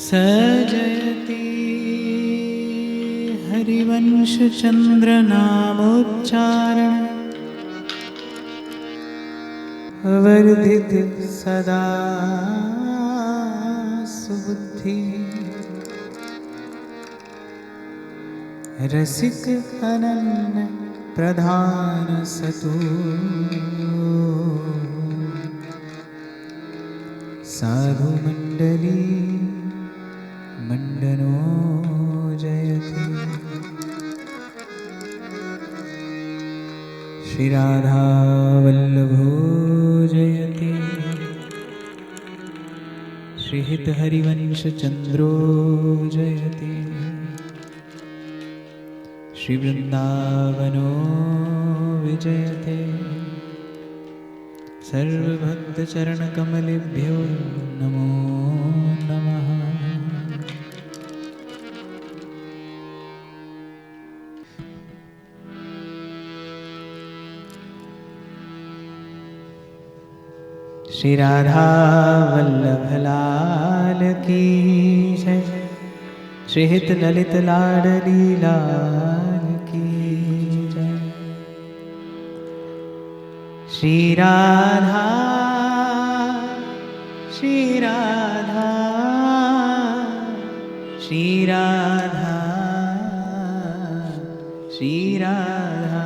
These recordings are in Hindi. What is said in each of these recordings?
सजयति हरिवंश चंद्र नामोच्चारण वर्धित सदा सुबुद्धि रसिक अनन्य प्रधान सतु साधु मंडली मंडनो जयति श्री राधा वल्लभो जयति श्री हित हरिवंश चंद्रो जयति श्री वृंदावनो विजयते सर्वभक्त चरण कमलेभ्यो नमो नमः। श्री राधा वल्लभ लाल की जय। श्री हित ललित लाडली लाल की जय। श्री राधा श्री राधा श्री राधा श्री राधा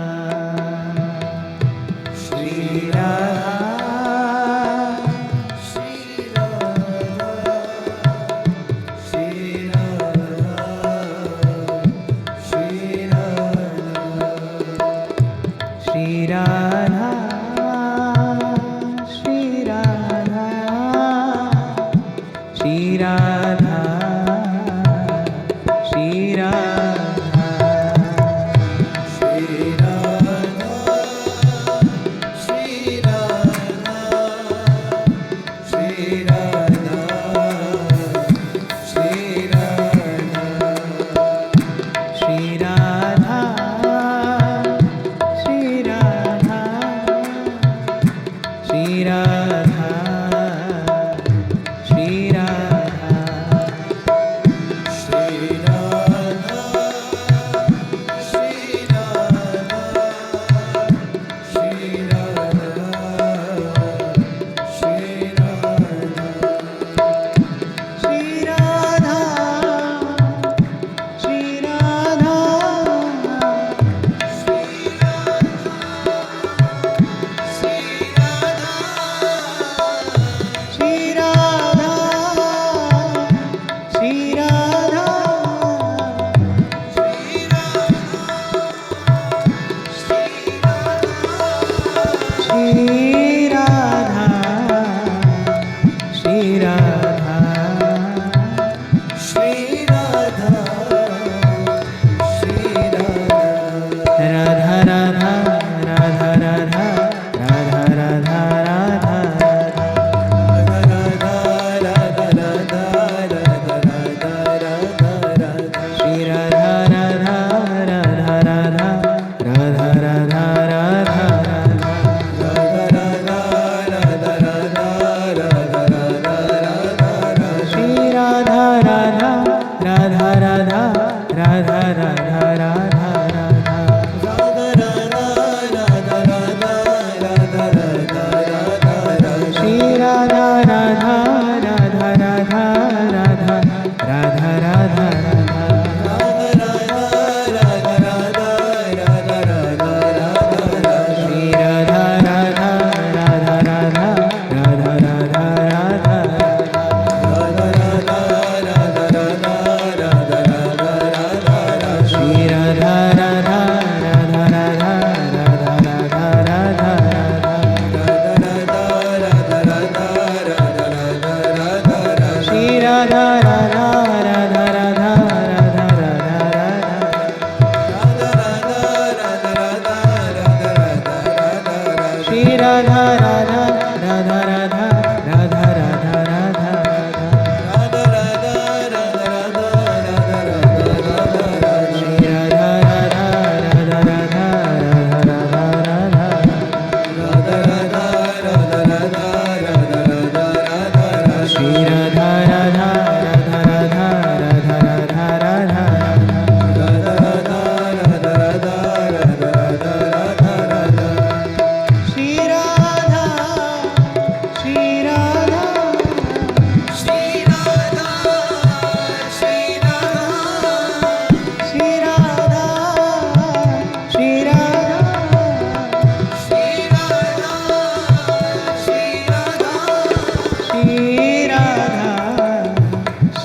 श्री राधा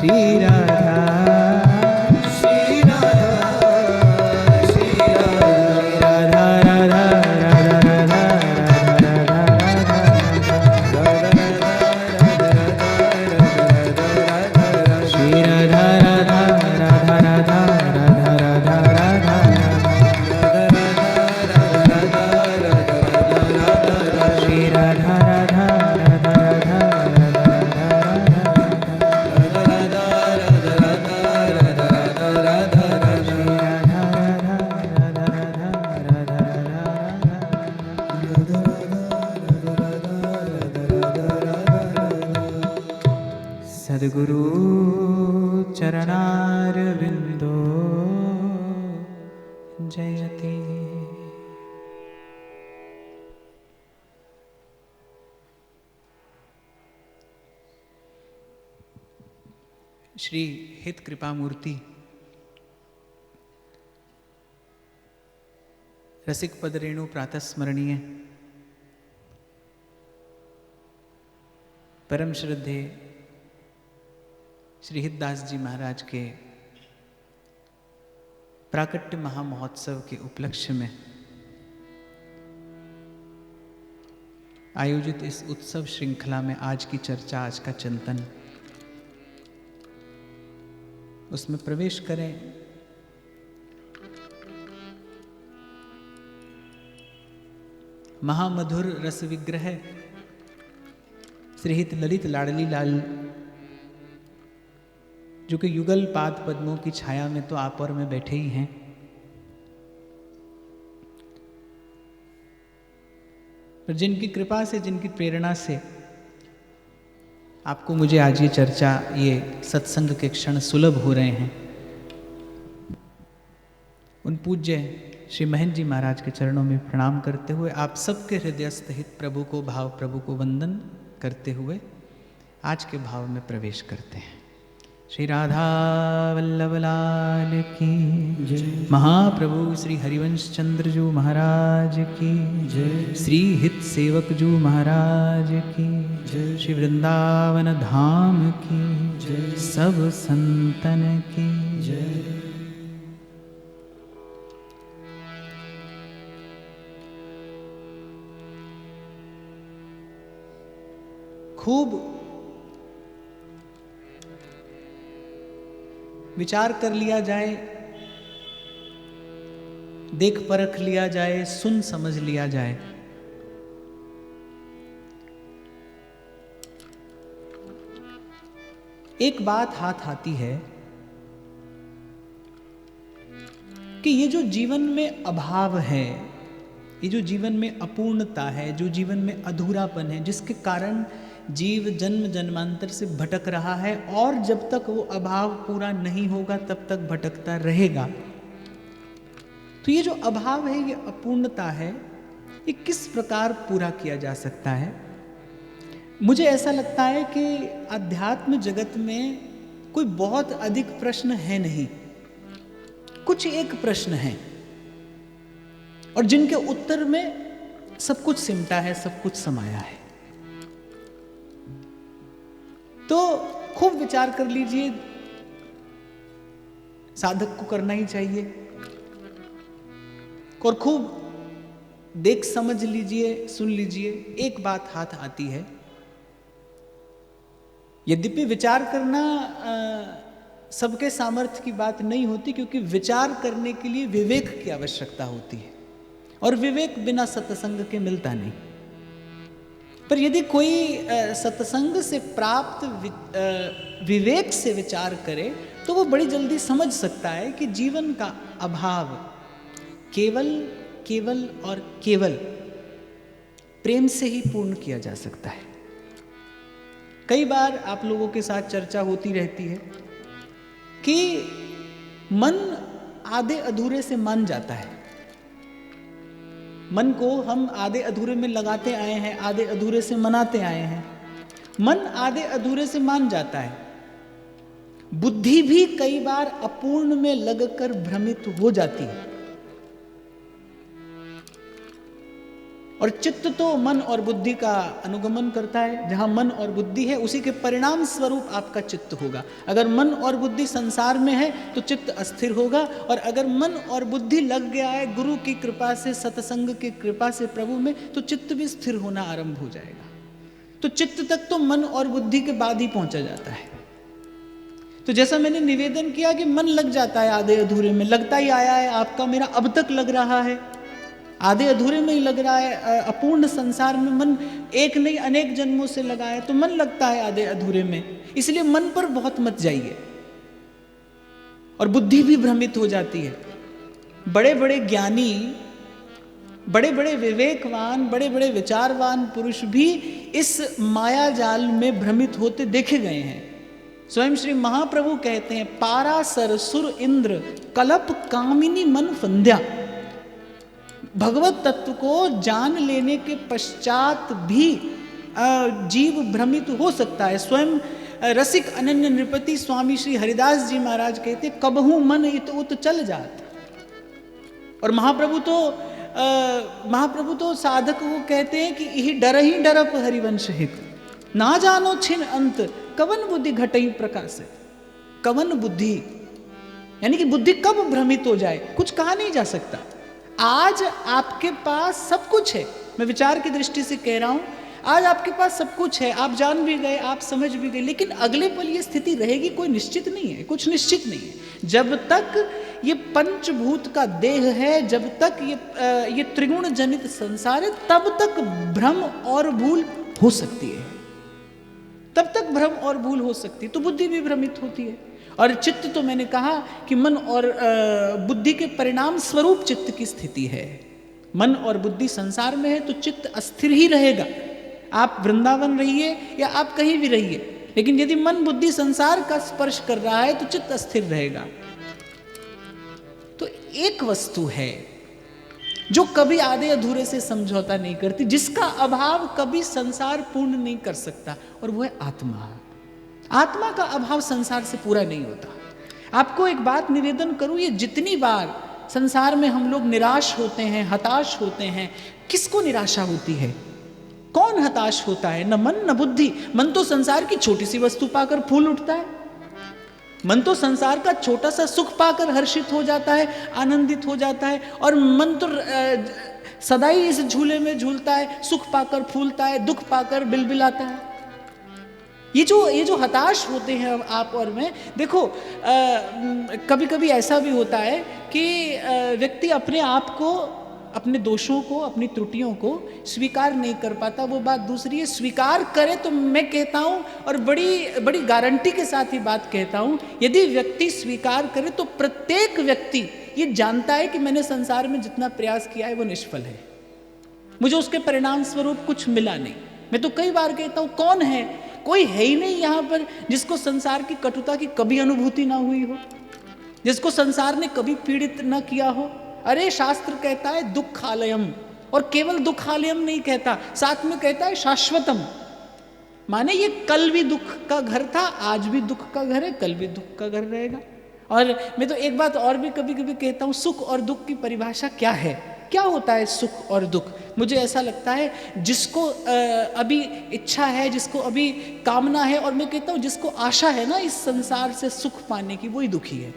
श्री राधा श्री राधा श्री राधा राधा राधा श्री राधा राधा राधा राधा राधा राधा श्री राधा राधा राधा सद्गुरु चरणारविंदो जयति। श्री हित कृपा मूर्ति रसिक पद रेणु प्रातः स्मरणीय परम श्रद्धे श्री हितदास जी महाराज के प्राकट्य महामहोत्सव के उपलक्ष्य में आयोजित इस उत्सव श्रृंखला में आज की चर्चा, आज का चिंतन, उसमें प्रवेश करें। महामधुर रस विग्रह श्री हित ललित लाडली लाल, जो कि युगल पाद पद्मों की छाया में तो आप और मैं बैठे ही हैं, पर जिनकी कृपा से, जिनकी प्रेरणा से आपको मुझे आज ये चर्चा, ये सत्संग के क्षण सुलभ हो रहे हैं, उन पूज्य श्री महेंद्र जी महाराज के चरणों में प्रणाम करते हुए आप सबके हृदयस्थ हित प्रभु को भाव, प्रभु को वंदन करते हुए आज के भाव में प्रवेश करते हैं। श्री राधा वल्लभ लाल की जय, महाप्रभु श्री हरिवंश चंद्र जी महाराज की जय, श्री हित सेवक जी महाराज की जय, श्री वृंदावन धाम की जय, सब संतन की जय। खूब विचार कर लिया जाए, देख परख लिया जाए, सुन समझ लिया जाए, एक बात हाथ आती है कि ये जो जीवन में अभाव है, ये जो जीवन में अपूर्णता है, जो जीवन में अधूरापन है, जिसके कारण जीव जन्म जन्मांतर से भटक रहा है और जब तक वो अभाव पूरा नहीं होगा तब तक भटकता रहेगा। तो ये जो अभाव है, ये अपूर्णता है, ये किस प्रकार पूरा किया जा सकता है? मुझे ऐसा लगता है कि अध्यात्म जगत में कोई बहुत अधिक प्रश्न है नहीं, कुछ एक प्रश्न है और जिनके उत्तर में सब कुछ सिमटा है, सब कुछ समाया है। तो खूब विचार कर लीजिए, साधक को करना ही चाहिए, और खूब देख समझ लीजिए, सुन लीजिए। एक बात हाथ आती है, यद्यपि विचार करना सबके सामर्थ्य की बात नहीं होती, क्योंकि विचार करने के लिए विवेक की आवश्यकता होती है और विवेक बिना सत्संग के मिलता नहीं। पर यदि कोई सत्संग से प्राप्त विवेक से विचार करे तो वो बड़ी जल्दी समझ सकता है कि जीवन का अभाव केवल केवल और केवल प्रेम से ही पूर्ण किया जा सकता है। कई बार आप लोगों के साथ चर्चा होती रहती है कि मन आधे अधूरे से मान जाता है। मन को हम आधे अधूरे में लगाते आए हैं, आधे अधूरे से मनाते आए हैं। मन आधे अधूरे से मान जाता है। बुद्धि भी कई बार अपूर्ण में लगकर भ्रमित हो जाती है। और चित्त तो मन और बुद्धि का अनुगमन करता है। जहाँ मन और बुद्धि है उसी के परिणाम स्वरूप आपका चित्त होगा। अगर मन और बुद्धि संसार में है तो चित्त अस्थिर होगा, और अगर मन और बुद्धि लग गया है गुरु की कृपा से, सत्संग की कृपा से प्रभु में, तो चित्त भी स्थिर होना आरंभ हो जाएगा। तो चित्त तक तो मन और बुद्धि के बाद ही पहुंचा जाता है। तो जैसा मैंने निवेदन किया कि मन लग जाता है आधे अधूरे में, लगता ही आया है आपका, मेरा अब तक लग रहा है, आधे अधूरे में ही लग रहा है। अपूर्ण संसार में मन एक नहीं अनेक जन्मों से लगा है, तो मन लगता है आधे अधूरे में। इसलिए मन पर बहुत मत जाइए, और बुद्धि भी भ्रमित हो जाती है। बड़े बड़े ज्ञानी, बड़े बड़े विवेकवान, बड़े बड़े विचारवान पुरुष भी इस माया जाल में भ्रमित होते देखे गए हैं। स्वयं श्री महाप्रभु कहते हैं, पारासर सुर इंद्र कलप कामिनी मन फंध्या। भगवत तत्व को जान लेने के पश्चात भी जीव भ्रमित हो सकता है। स्वयं रसिक अनन्य नृपति स्वामी श्री हरिदास जी महाराज कहते, कबहू मन इत उत चल जात। और महाप्रभु तो साधक को कहते हैं कि यही डर ही डरप हरिवंश हित, ना जानो छिन अंत कवन बुद्धि घटई प्रकाश। कवन बुद्धि यानी कि बुद्धि कब भ्रमित हो जाए कुछ कहा नहीं जा सकता। आज आपके पास सब कुछ है, मैं विचार की दृष्टि से कह रहा हूं, आज आपके पास सब कुछ है, आप जान भी गए, आप समझ भी गए, लेकिन अगले पल ये स्थिति रहेगी कोई निश्चित नहीं है, कुछ निश्चित नहीं है। जब तक ये पंचभूत का देह है, जब तक ये त्रिगुण जनित संसार है, तब तक भ्रम और भूल हो सकती है, तब तक भ्रम और भूल हो सकती है। तो बुद्धि भी भ्रमित होती है। और चित्त तो मैंने कहा कि मन और बुद्धि के परिणाम स्वरूप चित्त की स्थिति है। मन और बुद्धि संसार में है तो चित्त अस्थिर ही रहेगा। आप वृंदावन रहिए या आप कहीं भी रहिए, लेकिन यदि मन बुद्धि संसार का स्पर्श कर रहा है तो चित्त अस्थिर रहेगा। तो एक वस्तु है जो कभी आधे अधूरे से समझौता नहीं करती, जिसका अभाव कभी संसार पूर्ण नहीं कर सकता, और वो है आत्मा। आत्मा का अभाव संसार से पूरा नहीं होता। आपको एक बात निवेदन करूं, ये जितनी बार संसार में हम लोग निराश होते हैं, हताश होते हैं, किसको निराशा होती है? कौन हताश होता है? न मन न बुद्धि। मन तो संसार की छोटी सी वस्तु पाकर फूल उठता है, मन तो संसार का छोटा सा सुख पाकर हर्षित हो जाता है, आनंदित हो जाता है, और मन तो सदा ही इस झूले में झूलता है, सुख पाकर फूलता है, दुख पाकर बिलबिलाता है। ये जो हताश होते हैं आप और मैं, देखो कभी कभी ऐसा भी होता है कि व्यक्ति अपने आप को, अपने दोषों को, अपनी त्रुटियों को स्वीकार नहीं कर पाता, वो बात दूसरी है। स्वीकार करे तो मैं कहता हूँ, और बड़ी बड़ी गारंटी के साथ ही बात कहता हूँ, यदि व्यक्ति स्वीकार करे तो प्रत्येक व्यक्ति ये जानता है कि मैंने संसार में जितना प्रयास किया है वो निष्फल है, मुझे उसके परिणाम स्वरूप कुछ मिला नहीं। मैं तो कई बार कहता हूँ, कौन है, कोई है ही नहीं यहाँ पर जिसको संसार की कटुता की कभी अनुभूति ना हुई हो, जिसको संसार ने कभी पीड़ित ना किया हो। अरे शास्त्र कहता है दुखालयम, और केवल दुखालयम नहीं कहता, साथ में कहता है शाश्वतम। माने ये कल भी दुख का घर था, आज भी दुख का घर है, कल भी दुख का घर रहेगा। और मैं तो एक बात और भी कभी कभी कहता हूँ, सुख और दुख की परिभाषा क्या है? क्या होता है सुख और दुख? मुझे ऐसा लगता है जिसको अभी इच्छा है, जिसको अभी कामना है, और मैं कहता हूँ जिसको आशा है ना इस संसार से सुख पाने की, वही दुखी है।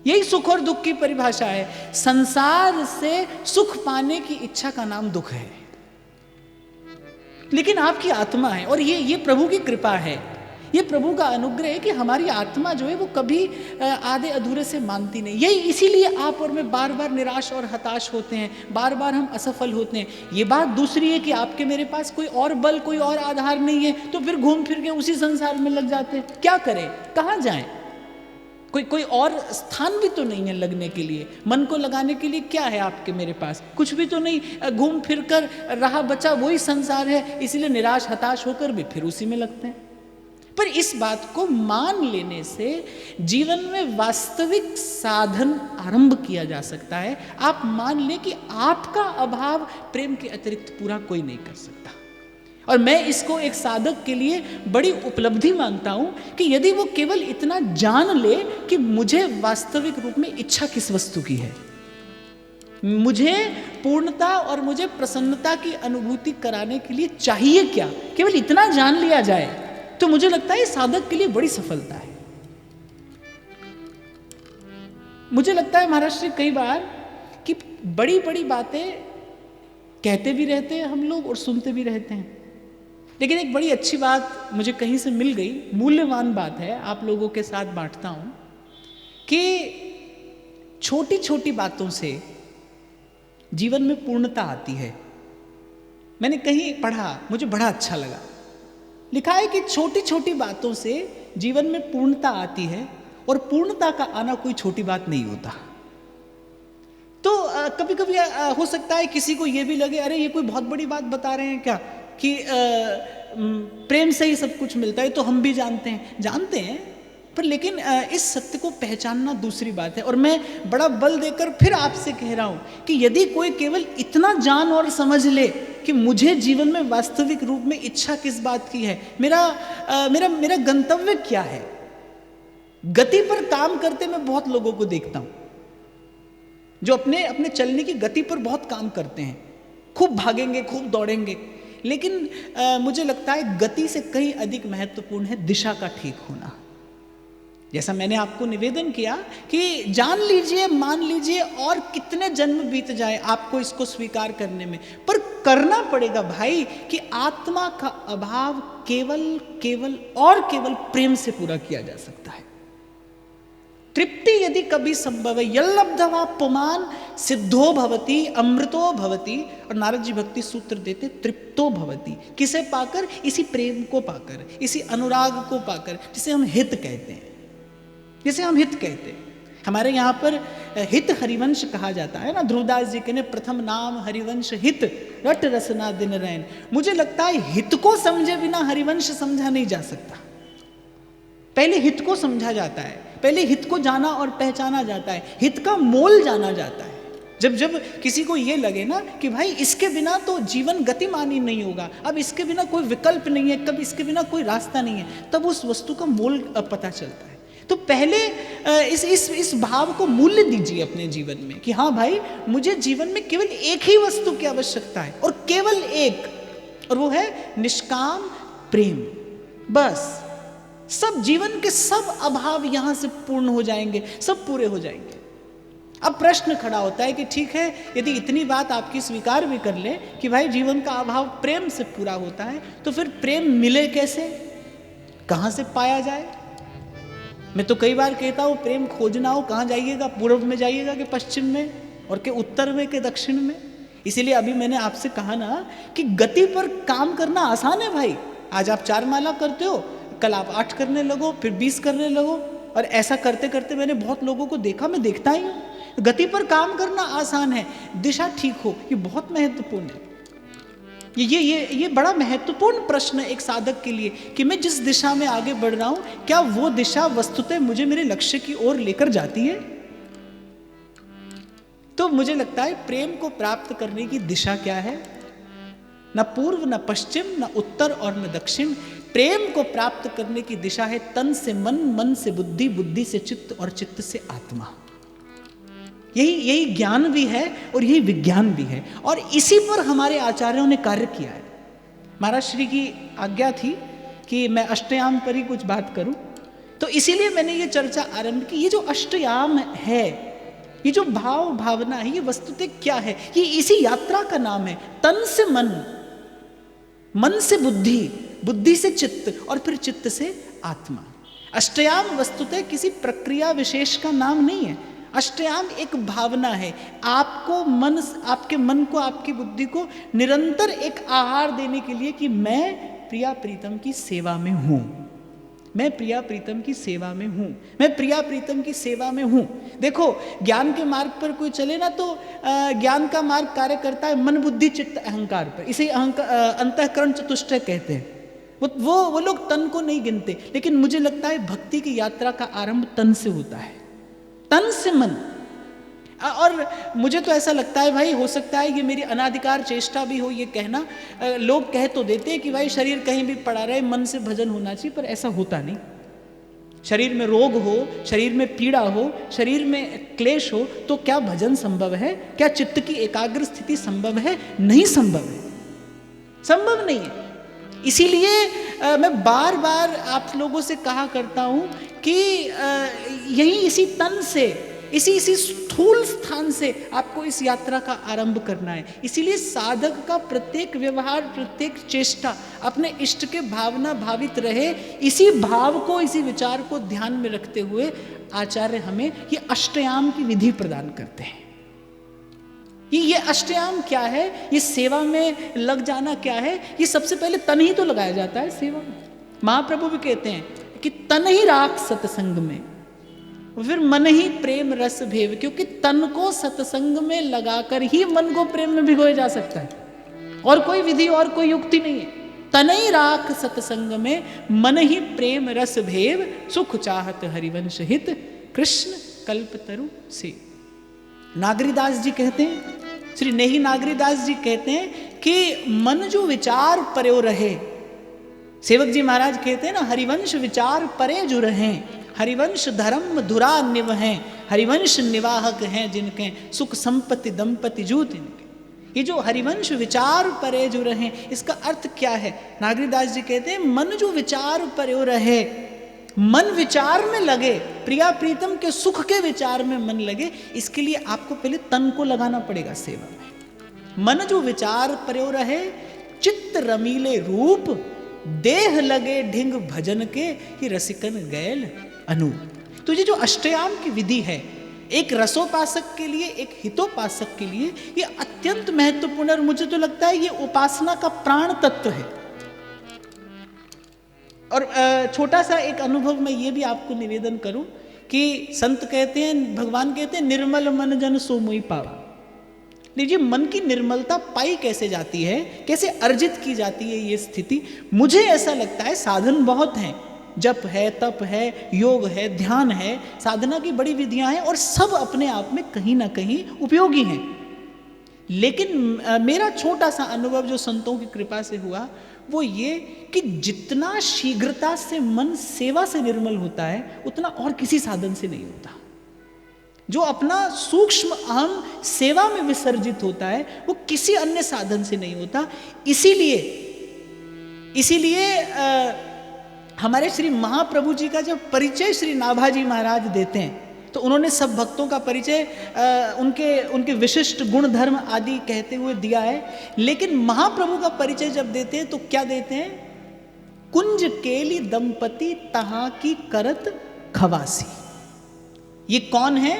यही सुख और दुख की परिभाषा है। संसार से सुख पाने की इच्छा का नाम दुख है। लेकिन आपकी आत्मा है, और ये प्रभु की कृपा है, ये प्रभु का अनुग्रह है कि हमारी आत्मा जो है वो कभी आधे अधूरे से मानती नहीं। यही इसीलिए आप और मैं बार बार निराश और हताश होते हैं, बार बार हम असफल होते हैं। ये बात दूसरी है कि आपके मेरे पास कोई और बल, कोई और आधार नहीं है, तो फिर घूम फिर के उसी संसार में लग जाते हैं। क्या करें, कहाँ जाएं? कोई और स्थान भी तो नहीं है लगने के लिए। मन को लगाने के लिए क्या है आपके मेरे पास? कुछ भी तो नहीं। घूम फिर कर रहा बचा वही संसार है, इसीलिए निराश हताश होकर भी फिर उसी में लगते हैं। पर इस बात को मान लेने से जीवन में वास्तविक साधन आरंभ किया जा सकता है। आप मान लें कि आपका अभाव प्रेम के अतिरिक्त पूरा कोई नहीं कर सकता। और मैं इसको एक साधक के लिए बड़ी उपलब्धि मानता हूं कि यदि वो केवल इतना जान ले कि मुझे वास्तविक रूप में इच्छा किस वस्तु की है, मुझे पूर्णता और मुझे प्रसन्नता की अनुभूति कराने के लिए चाहिए क्या? केवल इतना जान लिया जाए तो मुझे लगता है साधक के लिए बड़ी सफलता है। मुझे लगता है महाराज श्री कई बार कि बड़ी बड़ी बातें कहते भी रहते हैं हम लोग और सुनते भी रहते हैं, लेकिन एक बड़ी अच्छी बात मुझे कहीं से मिल गई, मूल्यवान बात है, आप लोगों के साथ बांटता हूं कि छोटी छोटी बातों से जीवन में पूर्णता आती है। मैंने कहीं पढ़ा, मुझे बड़ा अच्छा लगा, लिखा है कि छोटी छोटी बातों से जीवन में पूर्णता आती है और पूर्णता का आना कोई छोटी बात नहीं होता। तो कभी कभी हो सकता है किसी को ये भी लगे अरे ये कोई बहुत बड़ी बात बता रहे हैं क्या कि प्रेम से ही सब कुछ मिलता है, तो हम भी जानते हैं पर लेकिन इस सत्य को पहचानना दूसरी बात है। और मैं बड़ा बल देकर फिर आपसे कह रहा हूं कि यदि कोई केवल इतना जान और समझ ले कि मुझे जीवन में वास्तविक रूप में इच्छा किस बात की है, मेरा गंतव्य क्या है। गति पर काम करते मैं बहुत लोगों को देखता हूं जो अपने चलने की गति पर बहुत काम करते हैं, खूब भागेंगे, खूब दौड़ेंगे, लेकिन मुझे लगता है गति से कहीं अधिक महत्वपूर्ण है दिशा का ठीक होना। जैसा मैंने आपको निवेदन किया कि जान लीजिए, मान लीजिए और कितने जन्म बीत जाए आपको इसको स्वीकार करने में, पर करना पड़ेगा भाई कि आत्मा का अभाव केवल प्रेम से पूरा किया जा सकता है। तृप्ति यदि कभी संभव है, यल्लब्धवा पुमान सिद्धो भवति अमृतो भवति, और नारद जी भक्ति सूत्र देते तृप्तो भवति। किसे पाकर? इसी प्रेम को पाकर, इसी अनुराग को पाकर, जिसे हम हित कहते हैं, हमारे यहाँ पर हित हरिवंश कहा जाता है ना। ध्रुवदास जी के ने प्रथम नाम हरिवंश हित रट रसना दिन रैन। मुझे लगता है हित को समझे बिना हरिवंश समझा नहीं जा सकता। पहले हित को समझा जाता है, पहले हित को जाना और पहचाना जाता है, हित का मोल जाना जाता है। जब किसी को ये लगे ना कि भाई इसके बिना तो जीवन गतिमान ही नहीं होगा, अब इसके बिना कोई विकल्प नहीं है, कब इसके बिना कोई रास्ता नहीं है, तब उस वस्तु का मोल पता चलता है। तो पहले इस भाव को मूल्य दीजिए अपने जीवन में कि हाँ भाई मुझे जीवन में केवल एक ही वस्तु की आवश्यकता है और केवल एक, और वो है निष्काम प्रेम। बस सब जीवन के सब अभाव यहां से पूर्ण हो जाएंगे, सब पूरे हो जाएंगे। अब प्रश्न खड़ा होता है कि ठीक है, यदि इतनी बात आपकी स्वीकार भी कर ले कि भाई जीवन का अभाव प्रेम से पूरा होता है, तो फिर प्रेम मिले कैसे, कहां से पाया जाए? मैं तो कई बार कहता हूं प्रेम खोजना हो कहां जाइएगा, पूर्व में जाइएगा कि पश्चिम में, और के उत्तर में के दक्षिण में। इसीलिए अभी मैंने आपसे कहा ना कि गति पर काम करना आसान है भाई। आज आप 4 माला करते हो, कल आप 8 करने लगो, फिर 20 करने लगो, और ऐसा करते करते मैंने बहुत लोगों को देखा, मैं देखता ही हूं। गति पर काम करना आसान है, दिशा ठीक हो ये बहुत महत्वपूर्ण है। ये बड़ा महत्वपूर्ण प्रश्न है एक साधक के लिए कि मैं जिस दिशा में आगे बढ़ रहा हूं, क्या वो दिशा वस्तुतः मुझे मेरे लक्ष्य की ओर लेकर जाती है? तो मुझे लगता है प्रेम को प्राप्त करने की दिशा क्या है? न पूर्व, न पश्चिम, न उत्तर और न दक्षिण। प्रेम को प्राप्त करने की दिशा है तन से मन, मन से बुद्धि, बुद्धि से चित्त और चित्त से आत्मा। यही ज्ञान भी है और यही विज्ञान भी है, और इसी पर हमारे आचार्यों ने कार्य किया है। महाराज श्री की आज्ञा थी कि मैं अष्टयाम पर ही कुछ बात करूं, तो इसीलिए मैंने ये चर्चा आरंभ की। ये जो अष्टयाम है, ये जो भाव भावना है, ये वस्तुतः क्या है? ये इसी यात्रा का नाम है। तन से मन, मन से बुद्धि, बुद्धि से चित्त और फिर चित्त से आत्मा। अष्टयाम वस्तुतः किसी प्रक्रिया विशेष का नाम नहीं है। अष्टयाम एक भावना है। आपके मन को, आपकी बुद्धि को निरंतर एक आहार देने के लिए कि मैं प्रिया प्रीतम की सेवा में हूं, मैं प्रिया प्रीतम की सेवा में हूं, मैं प्रिया प्रीतम की सेवा में हूं। देखो ज्ञान के मार्ग पर कोई चले ना, तो ज्ञान का मार्ग कार्य करता है मन बुद्धि चित्त अहंकार पर। इसे अंतःकरण चतुष्टय कहते हैं। वो लोग तन को नहीं गिनते, लेकिन मुझे लगता है भक्ति की यात्रा का आरंभ तन से होता है, तन से मन। और मुझे तो ऐसा लगता है भाई, हो सकता है ये मेरी अनाधिकार चेष्टा भी हो ये कहना, लोग कह तो देते हैं कि भाई शरीर कहीं भी पड़ा रहे, मन से भजन होना चाहिए, पर ऐसा होता नहीं। शरीर में रोग हो, शरीर में पीड़ा हो, शरीर में क्लेश हो, तो क्या भजन संभव है? क्या चित्त की एकाग्र स्थिति संभव है? नहीं संभव है, संभव नहीं है। इसीलिए मैं बार बार आप लोगों से कहा करता हूँ कि यही इसी तन से, इसी स्थूल स्थान से आपको इस यात्रा का आरंभ करना है। इसीलिए साधक का प्रत्येक व्यवहार, प्रत्येक चेष्टा अपने इष्ट के भावना भावित रहे। इसी भाव को, इसी विचार को ध्यान में रखते हुए आचार्य हमें ये अष्टयाम की विधि प्रदान करते हैं। ये अष्टयाम क्या है? ये सेवा में लग जाना क्या है? ये सबसे पहले तन ही तो लगाया जाता है सेवा में। महाप्रभु भी कहते हैं कि तन ही राख सत्संग में, फिर मन ही प्रेम रस भेव, क्योंकि तन को सत्संग में लगाकर ही मन को प्रेम में भिगोया जा सकता है। और कोई विधि और कोई युक्ति नहीं है। तन ही राख सत्संग में, मन ही प्रेम रस भेव, सुख चाहत हरिवंश हित, कृष्ण कल्पतरु से। नागरीदास जी कहते हैं, श्री नेही नागरीदास जी कहते हैं कि मन जो विचार पर्यो रहे, सेवक जी महाराज कहते हैं ना, हरिवंश विचार परे जो रहे, हरिवंश धर्म धुरा निव हैं, हरिवंश निवाहक हैं जिनके, सुख संपत्ति दंपति जूत इनके। ये जो हरिवंश विचार परे जो रहे, इसका अर्थ क्या है? नागरीदास जी कहते हैं मन जो विचार पर्यो रहे, मन विचार में लगे, प्रिया प्रीतम के सुख के विचार में मन लगे, इसके लिए आपको पहले तन को लगाना पड़ेगा सेवा में। मन जो विचार पर्यो रहे, चित्त रमीले रूप, देह लगे ढिंग भजन के, ही रसिकन गैल अनूप। तो ये जो अष्टयाम की विधि है, एक रसोपासक के लिए, एक हितोपासक के लिए ये अत्यंत महत्वपूर्ण, और मुझे तो लगता है ये उपासना का प्राण तत्व है। और छोटा सा एक अनुभव मैं ये भी आपको निवेदन करूं कि संत कहते हैं, भगवान कहते हैं, निर्मल मन जन सो मोहि पावा। लीजिए, मन की निर्मलता पाई कैसे जाती है, कैसे अर्जित की जाती है ये स्थिति? मुझे ऐसा लगता है साधन बहुत हैं, जप है, तप है, योग है, ध्यान है, साधना की बड़ी विधियां हैं, और सब अपने आप में कहीं ना कहीं उपयोगी हैं। लेकिन मेरा छोटा सा अनुभव जो संतों की कृपा से हुआ वो ये कि जितना शीघ्रता से मन सेवा से निर्मल होता है, उतना और किसी साधन से नहीं होता। जो अपना सूक्ष्म अहम सेवा में विसर्जित होता है, वो किसी अन्य साधन से नहीं होता। इसीलिए हमारे श्री महाप्रभु जी का जब परिचय श्री नाभाजी महाराज देते हैं, तो उन्होंने सब भक्तों का परिचय उनके विशिष्ट गुण धर्म आदि कहते हुए दिया है। लेकिन महाप्रभु का परिचय जब देते हैं तो क्या देते हैं? कुंज केली दंपति तहां की करत खवासी। ये कौन है?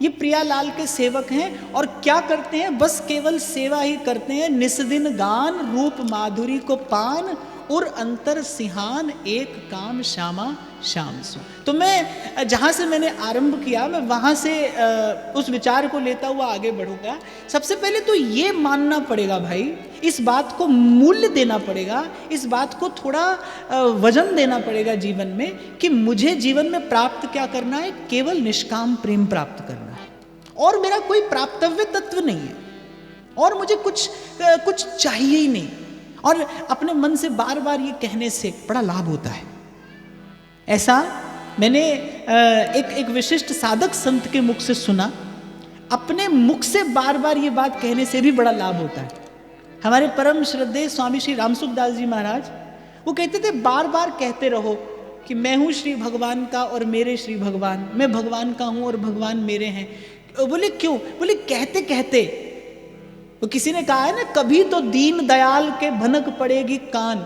ये प्रियालाल के सेवक हैं, और क्या करते हैं? बस केवल सेवा ही करते हैं। निस्दिन गान रूप माधुरी को पान, और अंतर सिहान एक काम श्यामा श्याम सो। तो मैं जहाँ से मैंने आरंभ किया, मैं वहाँ से उस विचार को लेता हुआ आगे बढ़ूंगा। सबसे पहले तो ये मानना पड़ेगा भाई, इस बात को मूल्य देना पड़ेगा, इस बात को थोड़ा वजन देना पड़ेगा जीवन में, कि मुझे जीवन में प्राप्त क्या करना है? केवल निष्काम प्रेम प्राप्त करना है, और मेरा कोई प्राप्तव्य तत्व नहीं है, और मुझे कुछ चाहिए ही नहीं। और अपने मन से बार बार ये कहने से बड़ा लाभ होता है। ऐसा मैंने एक विशिष्ट साधक संत के मुख से सुना। अपने मुख से बार बार ये बात कहने से भी बड़ा लाभ होता है। हमारे परम श्रद्धेय स्वामी श्री रामसुखदास जी महाराज, वो कहते थे, बार बार कहते रहो कि मैं हूँ श्री भगवान का और मेरे श्री भगवान, मैं भगवान का हूँ और भगवान मेरे हैं। बोले क्यों? बोले कहते कहते, तो किसी ने कहा है ना, कभी तो दीन दयाल के भनक पड़ेगी कान।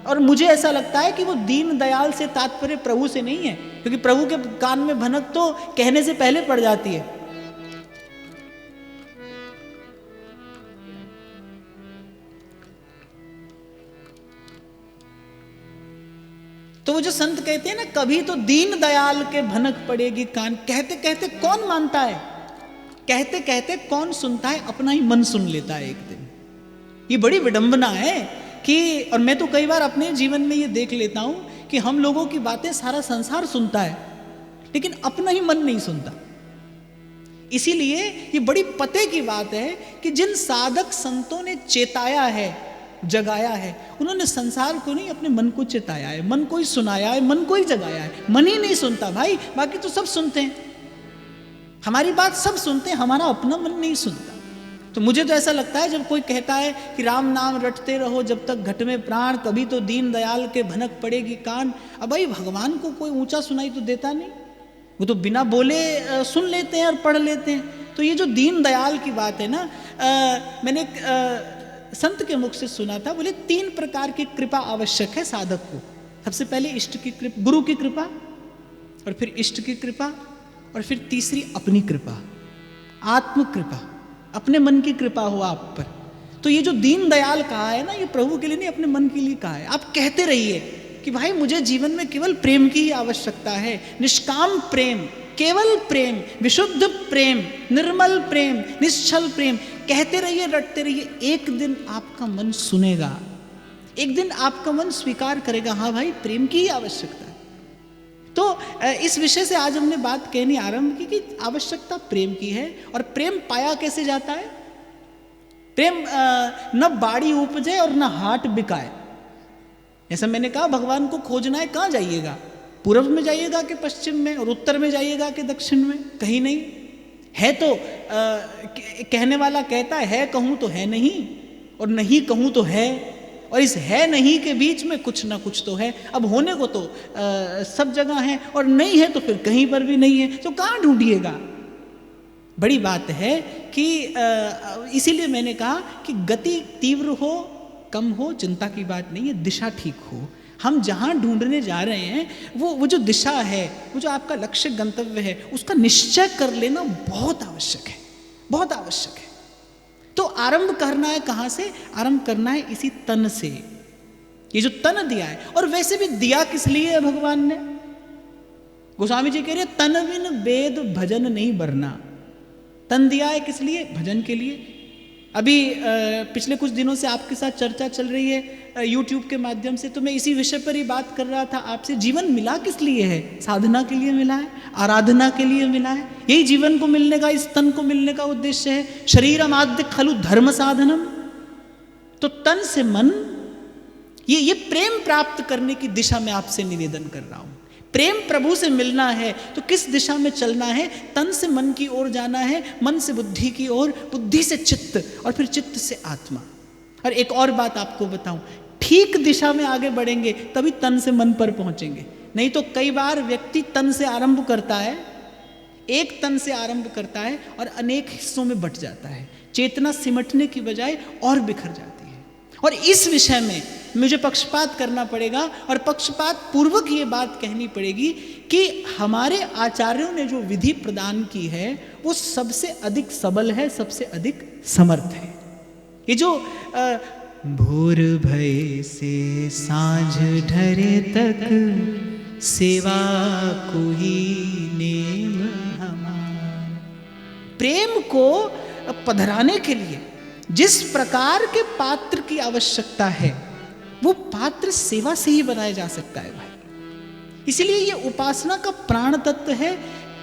और मुझे ऐसा लगता है कि वो दीन दयाल से तात्पर्य प्रभु से नहीं है, क्योंकि प्रभु के कान में भनक तो कहने से पहले पड़ जाती है। तो वो जो संत कहते हैं ना, कभी तो दीन दयाल के भनक पड़ेगी कान, कहते कहते कौन मानता है? कहते कहते कौन सुनता है? अपना ही मन सुन लेता है एक दिन। ये बड़ी विडंबना है कि, और मैं तो कई बार अपने जीवन में ये देख लेता हूं कि हम लोगों की बातें सारा संसार सुनता है, लेकिन अपना ही मन नहीं सुनता। इसीलिए ये बड़ी पते की बात है कि जिन साधक संतों ने चेताया है जगाया है। उन्होंने संसार को नहीं, अपने मन को चिताया है, मन को ही सुनाया है, मन को ही जगाया है। मन ही नहीं सुनता भाई, बाकी तो सब सुनते हैं, हमारी बात सब सुनते हैं, हमारा अपना मन नहीं सुनता। तो मुझे तो ऐसा लगता है जब कोई कहता है कि राम नाम रटते रहो जब तक घट में प्राण, कभी तो दीन दयाल के भनक पड़ेगी कान। अब भाई भगवान को कोई ऊंचा सुनाई तो देता नहीं, वो तो बिना बोले सुन लेते हैं और पढ़ लेते हैं। तो ये जो दीन दयाल की बात है ना, मैंने संत के मुख से सुना था, बोले 3 प्रकार की कृपा आवश्यक है साधक को। सबसे पहले इष्ट की कृपा, गुरु की कृपा, और फिर इष्ट की कृपा, और फिर तीसरी अपनी कृपा, आत्म कृपा, अपने मन की कृपा हो आप पर। तो ये जो दीन दयाल कहा है ना, ये प्रभु के लिए नहीं, अपने मन के लिए कहा है। आप कहते रहिए कि भाई मुझे जीवन में केवल प्रेम की ही आवश्यकता है, निष्काम प्रेम, केवल प्रेम, विशुद्ध प्रेम, निर्मल प्रेम, निश्चल प्रेम। कहते रहिए, रटते रहिए, एक दिन आपका मन सुनेगा, एक दिन आपका मन स्वीकार करेगा, हाँ भाई प्रेम की ही आवश्यकता है। तो इस विषय से आज हमने बात कहनी आरंभ की कि आवश्यकता प्रेम की है। और प्रेम पाया कैसे जाता है? प्रेम न बाड़ी उपजे और न हाट बिकाए। ऐसा मैंने कहा, भगवान को खोजना है, कहाँ जाइएगा? पूर्व में जाइएगा कि पश्चिम में, और उत्तर में जाइएगा कि दक्षिण में? कहीं नहीं है। तो कहने वाला कहता है कहूँ तो है नहीं, और नहीं कहूँ तो है, और इस है नहीं के बीच में कुछ ना कुछ तो है। अब होने को तो सब जगह है, और नहीं है तो फिर कहीं पर भी नहीं है, तो कहाँ ढूंढिएगा? बड़ी बात है कि इसीलिए मैंने कहा कि गति तीव्र हो कम हो चिंता की बात नहीं है, दिशा ठीक हो। हम जहाँ ढूंढने जा रहे हैं वो जो दिशा है, वो जो आपका लक्ष्य गंतव्य है, उसका निश्चय कर लेना बहुत आवश्यक है, बहुत आवश्यक है। तो आरंभ करना है कहाँ से? आरंभ करना है इसी तन से। ये जो तन दिया है, और वैसे भी दिया किस लिए है भगवान ने? गोस्वामी जी कह रहे तन बिन वेद भजन नहीं बरना। तन दिया है किस लिए? भजन के लिए। अभी पिछले कुछ दिनों से आपके साथ चर्चा चल रही है YouTube के माध्यम से, तो मैं इसी विषय पर ही बात कर रहा था आपसे। जीवन मिला किस लिए है? साधना के लिए मिला है, आराधना के लिए मिला है। यही जीवन को मिलने का, इस तन को मिलने का उद्देश्य है। शरीरम आद्य खलु धर्म साधनम। तो तन से मन, ये प्रेम प्राप्त करने की दिशा में आपसे निवेदन कर रहा हूं। प्रेम प्रभु से मिलना है तो किस दिशा में चलना है? तन से मन की ओर जाना है, मन से बुद्धि की ओर, बुद्धि से चित्त, और फिर चित्त से आत्मा। और एक और बात आपको बताऊं, ठीक दिशा में आगे बढ़ेंगे तभी तन से मन पर पहुंचेंगे। नहीं तो कई बार व्यक्ति तन से आरंभ करता है, एक तन से आरंभ करता है और अनेक हिस्सों में बट जाता है। चेतना सिमटने की बजाय और बिखर जाती है। और इस विषय में मुझे पक्षपात करना पड़ेगा, और पक्षपात पूर्वक ये बात कहनी पड़ेगी कि हमारे आचार्यों ने जो विधि प्रदान की है वो सबसे अधिक सबल है, सबसे अधिक समर्थ है। ये जो भोर भय से सांझ ढरे तक सेवा को ही नेम हमार। प्रेम को पधराने के लिए जिस प्रकार के पात्र की आवश्यकता है वो पात्र सेवा से ही बनाया जा सकता है भाई। इसलिए ये उपासना का प्राण तत्व है,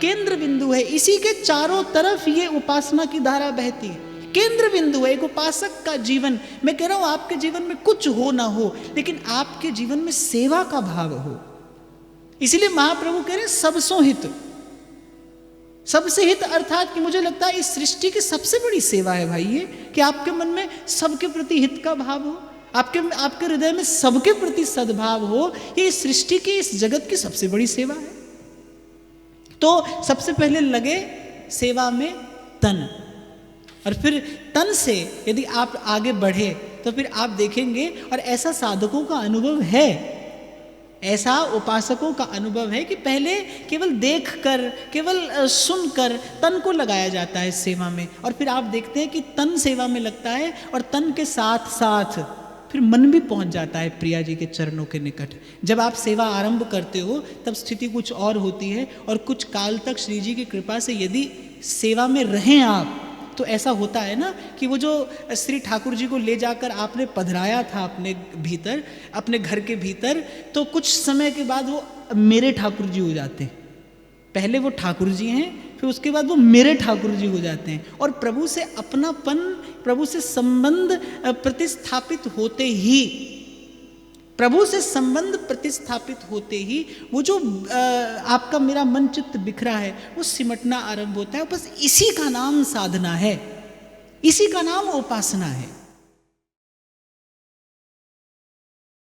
केंद्र बिंदु है। इसी के चारों तरफ ये उपासना की धारा बहती है। केंद्र बिंदु है एक उपासक का जीवन। मैं कह रहा हूं आपके जीवन में कुछ हो ना हो, लेकिन आपके जीवन में सेवा का भाव हो। इसीलिए महाप्रभु कह रहे हैं सबसो हित। सबसे हित अर्थात कि मुझे लगता है इस सृष्टि की सबसे बड़ी सेवा है भाई ये, कि आपके मन में सबके प्रति हित का भाव हो, आपके हृदय में सबके प्रति सद्भाव हो। ये इस सृष्टि की, इस जगत की सबसे बड़ी सेवा है। तो सबसे पहले लगे सेवा में तन, और फिर तन से यदि आप आगे बढ़े तो फिर आप देखेंगे, और ऐसा साधकों का अनुभव है, ऐसा उपासकों का अनुभव है कि पहले केवल देखकर, केवल सुनकर तन को लगाया जाता है सेवा में, और फिर आप देखते हैं कि तन सेवा में लगता है, और तन के साथ साथ फिर मन भी पहुंच जाता है प्रिया जी के चरणों के निकट। जब आप सेवा आरंभ करते हो तब स्थिति कुछ और होती है, और कुछ काल तक श्री जी की कृपा से यदि सेवा में रहें आप, तो ऐसा होता है ना कि वो जो श्री ठाकुर जी को ले जाकर आपने पधराया था अपने भीतर, अपने घर के भीतर, तो कुछ समय के बाद वो मेरे ठाकुर जी हो जाते हैं। पहले वो ठाकुर जी हैं, फिर उसके बाद वो मेरे ठाकुर जी हो जाते हैं। और प्रभु से अपनापन, प्रभु से संबंध प्रतिस्थापित होते ही, प्रभु से संबंध प्रतिस्थापित होते ही वो जो आपका मेरा मन चित्त बिखरा है वो सिमटना आरंभ होता है। बस इसी का नाम साधना है, इसी का नाम उपासना है।